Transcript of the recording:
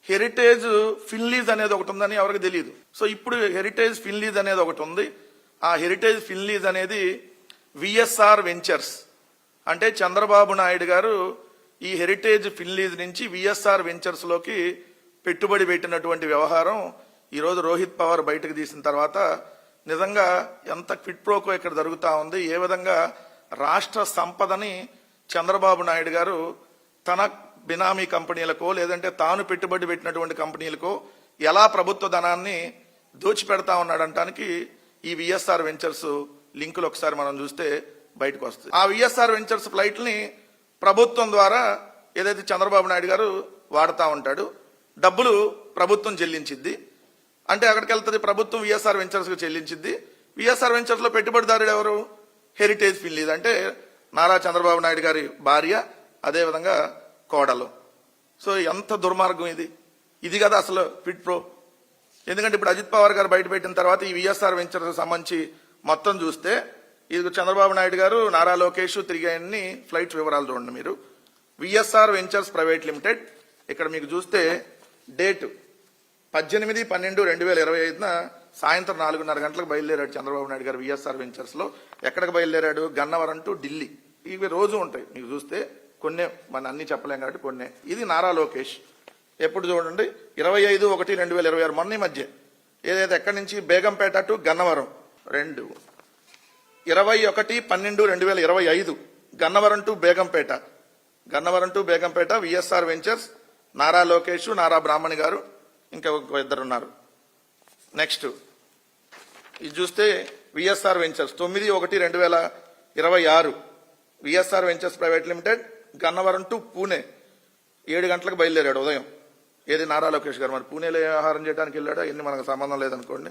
Heritage Finlease అనేది ఒకటి ఉందని ఎవరికి తెలియదు. సో ఇప్పుడు హెరిటేజ్ ఫిన్లీజ్ అనేది ఒకటి ఉంది. ఆ హెరిటేజ్ ఫిన్లీజ్ అనేది విఎస్ఆర్ వెంచర్స్, అంటే చంద్రబాబు నాయుడు గారు ఈ హెరిటేజ్ ఫిన్లీజ్ నుంచి విఎస్ఆర్ వెంచర్స్ లోకి పెట్టుబడి పెట్టినటువంటి వ్యవహారం ఈరోజు రోహిత్ పవార్ బయటకు తీసిన తర్వాత నిజంగా ఎంత క్విట్ ప్రోకో ఇక్కడ జరుగుతూ ఉంది, ఏ విధంగా రాష్ట్ర సంపదని చంద్రబాబు నాయుడు గారు తన బినామీ కంపెనీలకో లేదంటే తాను పెట్టుబడి పెట్టినటువంటి కంపెనీలకో ఎలా ప్రభుత్వ ధనాన్ని దోచిపెడతా ఉన్నాడంటానికి ఈ విఎస్ఆర్ వెంచర్స్ లింకులు ఒకసారి మనం చూస్తే బయటకు వస్తుంది. ఆ విఎస్ఆర్ వెంచర్స్ ఫ్లైట్ని ప్రభుత్వం ద్వారా ఏదైతే చంద్రబాబు నాయుడు గారు వాడుతూ ఉంటాడు, డబ్బులు ప్రభుత్వం చెల్లించిద్ది. అంటే అక్కడికి వెళ్తుంది ప్రభుత్వం విఎస్ఆర్ వెంచర్స్ కు చెల్లించిద్ది. విఎస్ఆర్ వెంచర్స్ లో పెట్టుబడిదారుడు ఎవరు? హెరిటేజ్ ఫిన్లీజ్, అంటే నారా చంద్రబాబు నాయుడు గారి భార్య, అదేవిధంగా కోడలు. సో ఎంత దుర్మార్గం ఇది! ఇది కదా అసలు క్విట్ ప్రో. ఎందుకంటే ఇప్పుడు అజిత్ పవార్ గారు బయట పెట్టిన తర్వాత ఈ విఎస్ఆర్ వెంచర్స్ సంబంధించి మొత్తం చూస్తే ఇది చంద్రబాబు నాయుడు గారు, నారా లోకేష్ తిరిగాయన్ని ఫ్లైట్ వివరాలు చూడండి మీరు. విఎస్ఆర్ వెంచర్స్ ప్రైవేట్ లిమిటెడ్, ఇక్కడ మీకు చూస్తే డేట్ 18/12/2025 సాయంత్రం 4:30 గంటలకు బయలుదేరాడు చంద్రబాబు నాయుడు గారు విఎస్ఆర్ వెంచర్స్ లో. ఎక్కడికి బయలుదేరాడు? గన్నవరం టు ఢిల్లీ. ఇవి రోజు ఉంటాయి మీకు చూస్తే, కొన్నే, మన అన్ని చెప్పలేం కాబట్టి కొన్నే. ఇది నారా లోకేష్ ఎప్పుడు చూడండి 25/1/2026 మొన్న మధ్య ఏదైతే ఎక్కడి నుంచి Begumpet to Gannavaram 2, 21/12/2025 Gannavaram to Begumpet, Gannavaram to Begumpet VSR ventures, Nara Lokesh, Nara Brahmani గారు, ఇంకా ఇద్దరు ఉన్నారు. నెక్స్ట్ ఇది చూస్తే VSR ventures 9/1/2026 VSR ventures private limited Gannavaram to Pune 7 గంటలకు బయలుదేరాడు ఉదయం. ఏది నారా లోకేష్ గారు. మరి పూణేలో ఆహారం చేయడానికి వెళ్ళాడో ఎన్ని మనకు సంబంధం లేదనుకోండి.